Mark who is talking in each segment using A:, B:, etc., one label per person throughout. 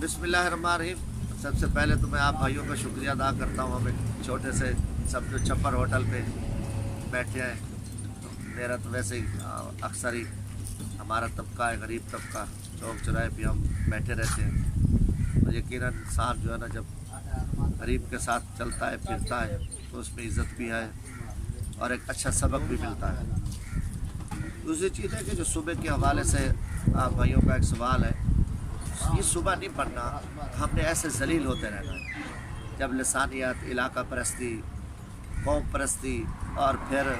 A: बिस्मिल्लाहिर्रहमानिर्रहीम। सबसे पहले तो मैं आप भाइयों का शुक्रिया अदा करता हूँ। हम एक छोटे से सब जो छप्पर होटल पे बैठे हैं, तो मेरा तो वैसे ही अक्सर ही हमारा तबका है, गरीब तबका, चौक चौराहे पे हम बैठे रहते हैं। और यकीनन इंसान जो है ना, जब गरीब के साथ चलता है फिरता है तो उसमें इज़्ज़त भी है और एक अच्छा सबक भी मिलता है। दूसरी चीज़ है कि जो सुबह के हवाले से आप भाइयों का एक सवाल है, ये सुबह नहीं पढ़ना, हमने ऐसे जलील होते रहना है। जब लसानियत, इलाका परस्ती, कौम परस्ती और फिर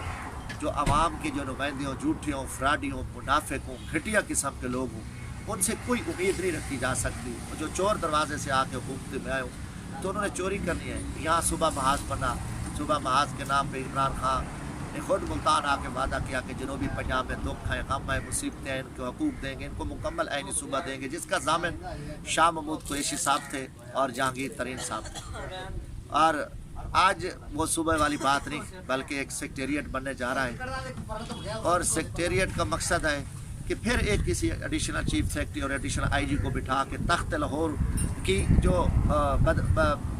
A: जो आवाम के जो नुमाइंदे हों, झूठियों, फ्राडियों, मुनाफिकों, घटिया किस्म के लोग हों, उनसे कोई उम्मीद नहीं रखी जा सकती। और जो चोर दरवाजे से आके हुकूमत में आए हों तो उन्होंने चोरी करनी है। यहाँ सुबह महाज पढ़ना, सुबह महाज के नाम पे इमरान खान ने खुद मुल्तान आके वादा किया कि जनूबी पंजाब में दुख है, गम है, मुसीबतें हैं, इनको हकूक़ देंगे, इनको मुकम्मल आईनी सुबह देंगे, जिसका ज़ामिन शाह महमूद कुरैशी साहब थे और जहांगीर तरीन साहब थे। और आज वो सुबह वाली बात नहीं, बल्कि एक सेक्रेटेरिएट बनने जा रहा है। और सेक्रेटेरिएट का मकसद है कि फिर एक किसी एडिशनल चीफ सेक्रेटरी और एडिशनल आईजी को बिठा के तख्त लाहौर की जो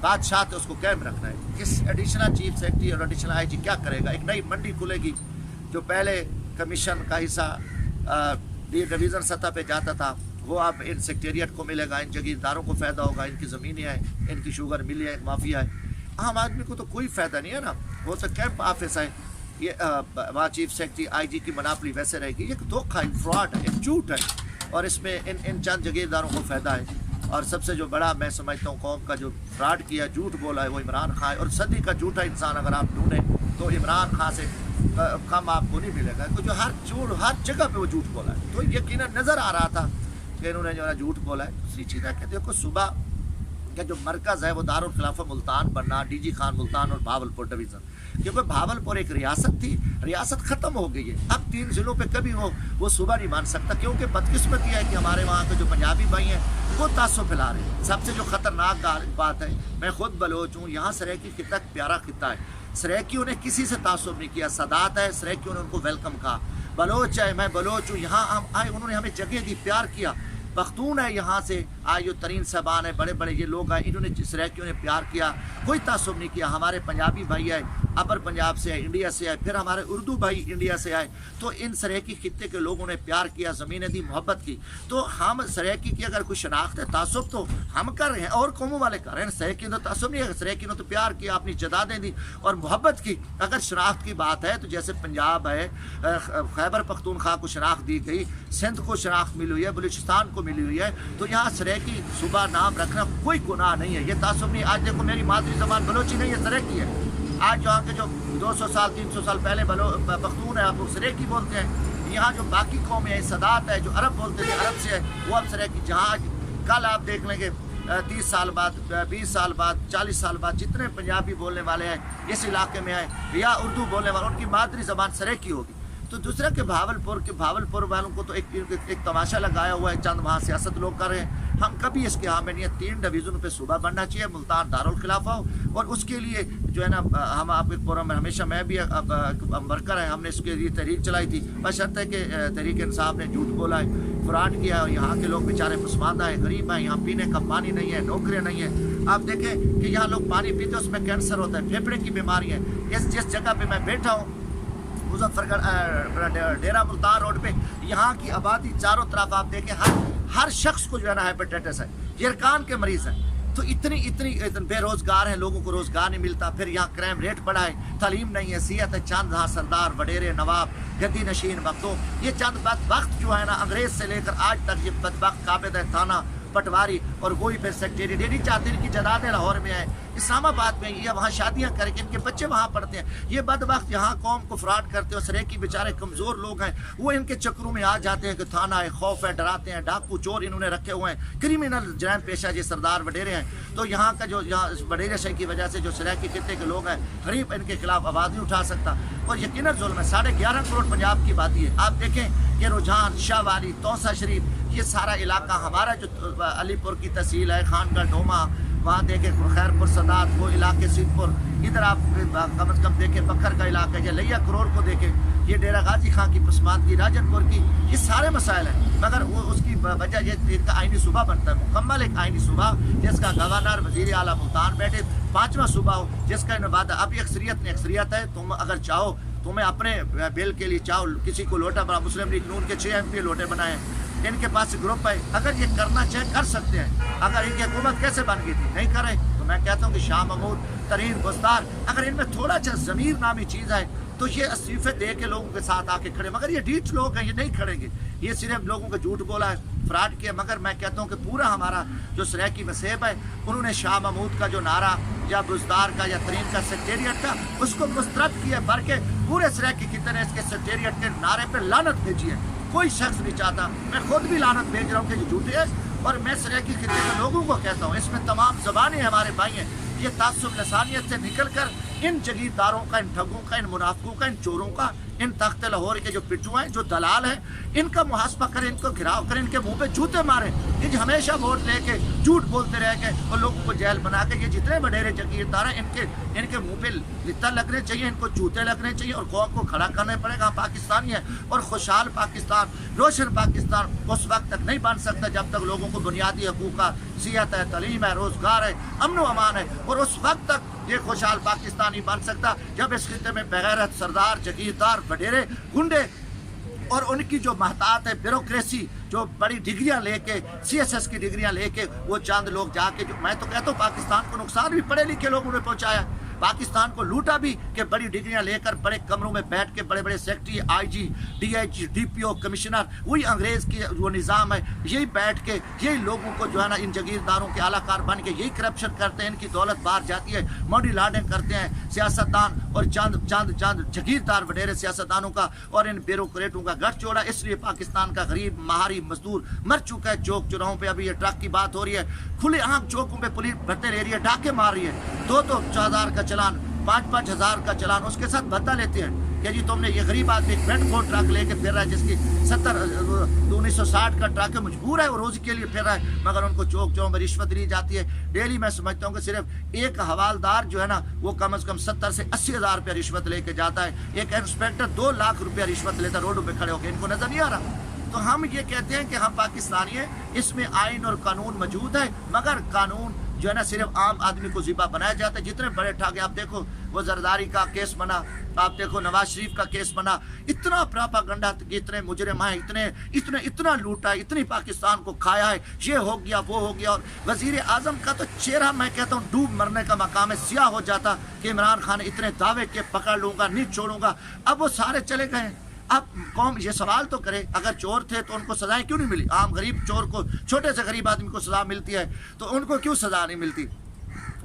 A: बादशाह थे उसको कायम रखना है। इस एडिशनल चीफ सेक्रेटरी और एडिशनल आईजी क्या करेगा? एक नई मंडी खुलेगी। जो पहले कमीशन का हिस्सा डिवीज़न सतह पे जाता था, वो अब इन सेक्रेटेरिएट को मिलेगा। इन जगीरदारों को फ़ायदा होगा, इनकी ज़मीनें हैं, इनकी शुगर मिली है, माफिया है। आम आदमी को तो कोई फ़ायदा नहीं है ना। वो तो कैंप ऑफिस है, ये वहाँ चीफ सेक्रेटरी आईजी की मनापली वैसे रहेगी। ये धोखा है, फ्रॉड है, झूठ है, और इसमें इन चंद जगीरदारों को फ़ायदा है। और सबसे जो बड़ा मैं समझता हूँ कौम का जो फ्रॉड किया, झूठ बोला है, वो इमरान खान है। और सदी का झूठा इंसान अगर आप ढूंढें तो इमरान खान से कम आपको नहीं मिलेगा, क्योंकि जो हर जगह पे वो झूठ बोला है। तो यकीनन नज़र आ रहा था कि इन्होंने जो है झूठ बोला है। दूसरी चीज़ है कि देखो, सुबह का जो मरकज़ है वो दारुल खिलाफा मुल्तान बनना, डीजी खान मुल्तान और भावलपुर डिवीज़न, क्योंकि भावलपुर एक रियासत थी, रियासत ख़त्म हो गई है। अब 3 ज़िलों पे कभी वो सुबह नहीं मान सकता, क्योंकि बदकिस्मती है कि हमारे वहाँ के जो पंजाबी भाई हैं वो तासुब फैला रहे हैं। सबसे जो ख़तरनाक बात है, मैं खुद बलोच हूँ, यहाँ सराइकी खिता प्यारा खिता है। सराइकियों ने किसी से तासुब नहीं किया। सादात है, सराइकियों ने उनको वेलकम कहा। बलोच है, मैं बलोच हूँ, यहाँ हम आए, उन्होंने हमें जगह दी, प्यार किया। पख्तून है, यहाँ से आए जो तरीन साहबान है, बड़े बड़े ये लोग आए, इन्होंने सराइकियों ने प्यार किया, कोई तासुब नहीं किया। हमारे पंजाबी भाई आए, अपर पंजाब से आए, इंडिया से आए, फिर हमारे उर्दू भाई इंडिया से आए, तो इन सराइकी खित्ते के लोगों ने प्यार किया, ज़मीनें दी, मोहब्बत की। तो हम सराइकी की अगर कोई शनाख्त है, तासुब तो हम कर रहे हैं और कौमों वाले कर रहे हैं। सराइकी तो तासुब नहीं है, सराइकी ने तो प्यार किया, अपनी जदादें दी और मोहब्बत की। अगर शनाख्त की बात है तो जैसे पंजाब है, खैबर पख्तूनख्वा को शनाख्त दी गई, सिंध को शनाख्त मिली हुई है, बलूचिस्तान को मिली हुई है, तो यहाँ सराइकी सुबह नाम रखना कोई गुनाह नहीं है, ये तासुब नहीं। आज देखो, मेरी मादरी ज़बान बलोची नहीं है, सराइकी है। आज यहाँ के जो 200 साल 300 साल पहले पख्तून है, आप लोग सराइकी बोलते हैं। यहाँ जो बाकी कौम है, सादात है, जो अरब बोलते थे, अरब से है, वो अब सराइकी। जहाँ कल आप देख लेंगे 30 साल बाद, 20 साल बाद, 40 साल बाद जितने पंजाबी बोलने वाले हैं इस इलाके में आए या उर्दू बोलने वाले, उनकी मादरी ज़बान सराइकी होगी। तो दूसरा के भावलपुर वालों को तो एक तमाशा लगाया हुआ है, चंद वहाँ सियासत लोग कर रहे हैं। हम कभी इसके हाँ में नहीं है। 3 डिवीज़नों पे सूबा बनना चाहिए, मुल्तान दारुल खिलाफा हो, और उसके लिए जो है ना, हम आपके फोरम में हमेशा, मैं भी वर्कर है, हमने इसके लिए तहरीक चलाई थी, बशर्ते कि तहरीक इंसाफ ने झूठ बोला है, फ्रॉड किया है, और यहाँ के लोग बेचारे पसमानदा है, गरीब हैं, यहाँ पीने का पानी नहीं है, नौकरियाँ नहीं है। आप देखें कि यहाँ लोग पानी पीते हैं, उसमें कैंसर होता है, फेफड़े की बीमारी है। जिस जगह पर मैं बैठा हूँ, मुजफ्फरगढ़ डेरा मुल्तान रोड पे, यहाँ की आबादी चारों तरफ आप देखें, हर शख्स को जो है ना हेपेटाइटिस है, यरकान के मरीज हैं। तो इतनी बेरोजगार हैं, लोगों को रोजगार नहीं मिलता। फिर यहाँ क्राइम रेट बढ़ा है, तालीम नहीं है, सियात है, चंद हाँ सरदार, वडेरे, नवाब, गद्दी नशीन वक्तों, ये चंद बदबख्त जो है ना, अंग्रेज से लेकर आज तक ये बदबख्त काबिद है, थाना पटवारी, और वही फिर सेक्रेटरी। ये नहीं चाहते कि जदादें लाहौर में आए, इस्लामाबाद में, ये वहाँ शादियाँ करके इनके बच्चे वहाँ पढ़ते हैं। ये बदबख्त यहाँ कौम को फ्रॉड करते हैं, और सराइकी बेचारे कमज़ोर लोग हैं, वो इनके चक्रों में आ जाते हैं कि थाना है, खौफ है, डराते हैं, डाकू चोर इन्होंने रखे हुए हैं, क्रिमिनल जराइम पेशा ये सरदार वडेरे हैं। तो यहाँ का जो यहाँ वडेरे शह की वजह से जो सराइकी खित्ते के लोग हैं, गरीब इनके खिलाफ आवाज़ नहीं उठा सकता, और यकीनन जुल्म है। 11.5 करोड़ पंजाब की बात है। आप देखें कि रुझान, शाहवाली, तौसा शरीफ, ये सारा इलाका हमारा जो अलीपुर की तहसील है, खानगढ़, डोमा, वहाँ देखें खैरपुर सदात, वो इलाके सिद्धपुर, इधर आप कम अज़ कम देखें बखर का इलाका है, या लिया करोड़ को देखें, ये डेरा गाजी खां की पसमात की, राजनपुर की, ये सारे मसाइल हैं। मगर वो उसकी वजह ये इनका आइनी सूबा बनता है, मुकम्मल एक आइनी सूबा जिसका गवर्नर वज़ीर आला मुल्तान बैठे, 5वां सूबा हो जिसका इन वादा। अभी अक्सरियत है, तुम अगर चाहो तुम्हें अपने बिल के लिए चाहो किसी को लोटा बना, मुस्लिम लीग नून के 6 MP लोटे बनाए, इनके पास ग्रुप है, अगर ये करना चाहे कर सकते हैं। अगर इनकी हुकूमत कैसे बन गई थी, नहीं करे, तो मैं कहता हूँ कि शाह महमूद तरीन बुज़दार, अगर इनमें थोड़ा सा ज़मीर नामी चीज़ है तो ये इस्तीफे दे के लोगों के साथ आके खड़े, मगर ये ढीठ लोग हैं, ये नहीं खड़ेंगे, ये सिर्फ लोगों को झूठ बोला है, फ्रॉड किया। मगर मैं कहता हूँ कि पूरा हमारा जो सराइकी मसेब है, उन्होंने शाह महमूद का जो नारा या बुज़दार का या तरीन का सेक्रेटेरिएट का, उसको मुस्तरद किया, बल्कि पूरे सराइकी की तरह इसके सेक्रेटेरिएट के नारे पर लानत भेजी है। कोई शख्स नहीं चाहता, मैं खुद भी लानत भेज रहा हूँ कि जो झूठे है। और मैं सराइकी खिते के लोगों को कहता हूँ, इसमें तमाम ज़बानें हमारे भाई हैं, ये तासुब लसानियत से निकल कर इन जगीरदारों का, इन ठगों का, इन मुनाफिकों का, इन चोरों का, इन तख्त लाहौर के जो पिट्ठू हैं, जो दलाल हैं, इनका मुहासबा करें, इनको घिराव करें, इनके मुंह पे जूते मारें। ये जो हमेशा वोट लेके झूठ बोलते रह गए और लोगों को जेल बना के, ये जितने बडेरे जगीरदार हैं, इनके मुंह पे लित्ता लगने चाहिए, इनको जूते लगने चाहिए और कौम को खड़ा करना पड़ेगा। हम पाकिस्तानी है और खुशहाल पाकिस्तान, रोशन पाकिस्तान उस वक्त तक नहीं बन सकता जब तक लोगों को बुनियादी हकूक़ का, सियाहत है, तलीम है, रोज़गार है, अमन व अमान है। और उस वक्त तक ये खुशहाल पाकिस्तान नहीं बन सकता जब इस खिते में बगैरत सरदार, जगीरदार, वडेरे, गुंडे और उनकी जो महतात है, ब्यूरोक्रेसी, जो बड़ी डिग्रियां लेके, CSS की डिग्रियां लेके, वो चंद लोग जाके, जो मैं तो कहता हूँ पाकिस्तान को नुकसान भी पढ़े लिखे लोगों ने पहुंचाया, पाकिस्तान को लूटा भी, कि बड़ी डिग्रियां लेकर बड़े कमरों में बैठ के बड़े बड़े secretary, IG, DIG, DPO, commissioner, वही अंग्रेज़ की वो निज़ाम है, यही बैठ के यही लोगों को जो है ना, इन जगीरदारों के आलाकार बन के यही करप्शन करते हैं, इनकी दौलत बाहर जाती है, मॉडी लॉन्ड्रिंग करते हैं सियासतदान और चंद जगीरदार वडेरे सियासतदानों का और इन ब्यूरोक्रेटों का गठजोड़ा। इसलिए पाकिस्तान का गरीब महारी मजदूर मर चुका है चौक चौराहों पे। अभी ये ट्रक की बात हो रही है, खुले आम चौकों पे पुलिस भट्टे ले रही है, डाके मार रही है, 2-2 हज़ार का चलान, 5-5 हज़ार का चलान, उसके साथ भत्ता लेते हैं कि जी तुमने ये गरीब आदमी बेड फोर ट्रक लेके फिर रहा है, जिसकी 1960 का ट्रक है, मजबूर है वो रोज़ के लिए फिर रहा है, मगर उनको चौक चौक में रिश्वत ली जाती है डेली। मैं समझता हूँ कि सिर्फ एक हवालदार जो है ना, वो कम से कम 70 से 80 हज़ार रुपया रिश्वत लेके जाता है, एक इंस्पेक्टर 2 लाख रुपया रिश्वत लेता है रोडों पर खड़े होकर, इनको नजर नहीं आ रहा। तो हम ये कहते हैं कि हम पाकिस्तानी हैं, इसमें आइन और कानून मौजूद है, मगर कानून जो है ना सिर्फ आम आदमी को ज़िबा बनाया जाता है। जितने बड़े ठाके आप देखो, वो जरदारी का केस बना, आप देखो नवाज शरीफ का केस बना, इतना प्रोपेगेंडा, इतने मुजरिम हैं, इतना लूटा है, इतनी पाकिस्तान को खाया है, ये हो गया वो हो गया। और वजीर आजम का तो चेहरा मैं कहता हूँ डूब मरने का मकाम है, सियाह हो जाता कि इमरान खान इतने दावे के पकड़ लूँगा, नहीं छोड़ूंगा। अब वो सारे चले गए। अब कौम ये सवाल तो करे, अगर चोर थे तो उनको सजाएं क्यों नहीं मिली? आम गरीब चोर को, छोटे से गरीब आदमी को सजा मिलती है, तो उनको क्यों सजा नहीं मिलती?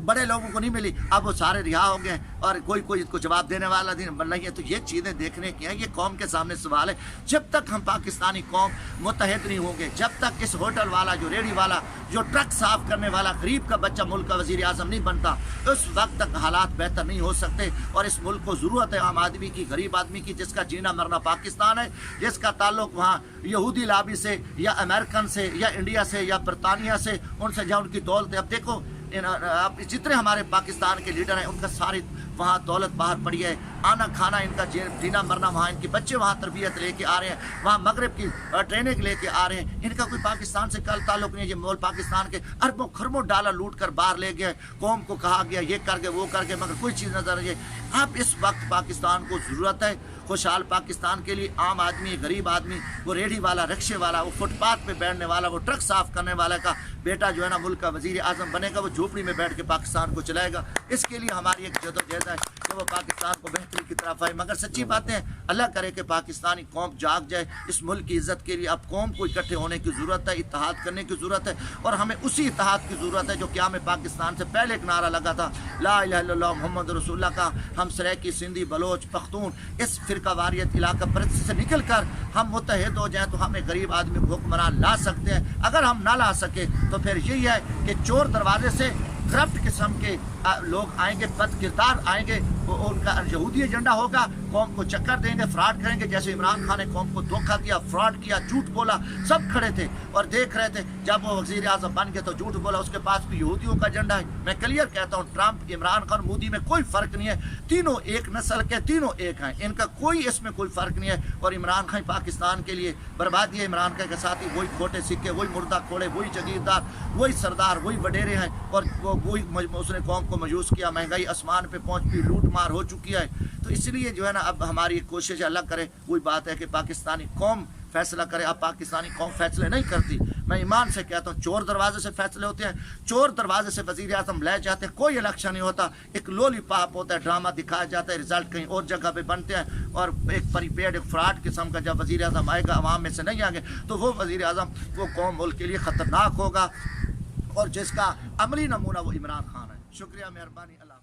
A: बड़े लोगों को नहीं मिली। अब वो सारे रिहा हो गए और कोई इसको जवाब देने वाला नहीं है। तो ये चीज़ें देखने की हैं, ये कौम के सामने सवाल है। जब तक हम पाकिस्तानी कौम मुत्तहिद नहीं होंगे, जब तक इस होटल वाला, जो रेडी वाला, जो ट्रक साफ करने वाला गरीब का बच्चा मुल्क का वज़ीर आज़म नहीं बनता, उस वक्त तक हालात बेहतर नहीं हो सकते। और इस मुल्क को ज़रूरत है आम आदमी की, गरीब आदमी की, जिसका जीना मरना पाकिस्तान है, जिसका ताल्लुक वहाँ यहूदी लाबी से या अमेरिकन से या इंडिया से या बरतानिया से, उनसे जहाँ उनकी दौलत है। अब देखो आप जितने हमारे पाकिस्तान के लीडर हैं, उनका सारी वहाँ दौलत बाहर पड़ी है, आना खाना इनका जीना मरना, वहाँ इनके बच्चे वहाँ तरबियत लेके आ रहे हैं, वहाँ मगरब की ट्रेनिंग लेके आ रहे हैं। इनका कोई पाकिस्तान से कल ताल्लुक नहीं है। ये मोल पाकिस्तान के अरबों खरबों डॉलर लूट कर बाहर ले गए, कौम को कहा गया ये कर गए वो कर गए, मगर कोई चीज़ नजर नहीं है। अब इस वक्त पाकिस्तान को ज़रूरत है खुशहाल पाकिस्तान के लिए। आम आदमी, गरीब आदमी, वो रेडी वाला, रिक्शे वाला, वो फुटपाथ पे बैठने वाला, वो ट्रक साफ करने वाला का बेटा जो है ना मुल्क का वज़ीर आज़म बनेगा, वो झोपड़ी में बैठ के पाकिस्तान को चलाएगा। इसके लिए हमारी एक जदोजहद है कि वो पाकिस्तान को बेहतरी की तरफ आए। मगर सच्ची बातें, अल्लाह करे कि पाकिस्तानी कौम जाग जाए इस मुल्क की इज़्ज़त के लिए। अब कौम को इकट्ठे होने की ज़रूरत है, इत्तेहाद करने की ज़रूरत है, और हमें उसी इत्तेहाद की ज़रूरत है जो क्या में पाकिस्तान से पहले एक नारा लगा था, ला इलाहा इल्लल्लाह मुहम्मद रसूलुल्लाह का। हम सराइकी, सिंधी, बलोच, पख्तून, इस फ़िरकावारियत इलाका परिस्थिति से निकल कर हम मुत्तहिद हो जाएं तो हमें गरीब आदमी को हुक्मरान ला सकते हैं। अगर हम ना ला सके तो फिर यही है कि चोर दरवाजे से करप्ट किस्म के लोग आएंगे, बद किरदार आएंगे, उनका यहूदी एजेंडा होगा, कौम को चक्कर देंगे, फ्रॉड करेंगे। जैसे इमरान खान ने कौम को धोखा दिया, फ्रॉड किया, झूठ बोला, सब खड़े थे और देख रहे थे। जब वो वजीर आजम बन गए तो झूठ बोला, उसके पास भी यहूदियों का एजेंडा है। मैं क्लियर कहता हूँ, ट्रंप, इमरान खान, मोदी में कोई फर्क नहीं है, तीनों एक नस्ल के, तीनों एक हैं, इनका कोई इसमें कोई फर्क नहीं है। और इमरान खान पाकिस्तान के लिए बर्बादी है। इमरान खान के साथ ही वही खोटे सिक्के, वही मुर्दा खोड़े, वही जगीरदार, वही सरदार, वही वडेरे हैं। और वही उसने कौम को मायूस किया, महंगाई आसमान पे पहुंच गई, लूट मार हो चुकी है। तो इसलिए जो है ना, अब हमारी कोशिश अलग करे। वही बात है कि पाकिस्तानी कौम फैसला करे। अब पाकिस्तानी कौम फैसले नहीं करती। मैं ईमान से कहता हूँ, चोर दरवाजे से फैसले होते हैं, चोर दरवाजे से वजीर आजम ले जाते हैं। कोई इलेक्शन नहीं होता, एक लोली पाप होता है, ड्रामा दिखाया जाता है, रिजल्ट कहीं और जगह पे बनते हैं। और एक परिपेड, एक फ्रॉड किस्म का जब वजीर आजम आएगा, अवाम में से नहीं आएंगे, तो वो वजीर आजम, वो कौम मुल्क के लिए ख़तरनाक होगा। और जिसका अमली नमूना वो इमरान खान है। शुक्रिया, मेहरबानी, अल्लाह।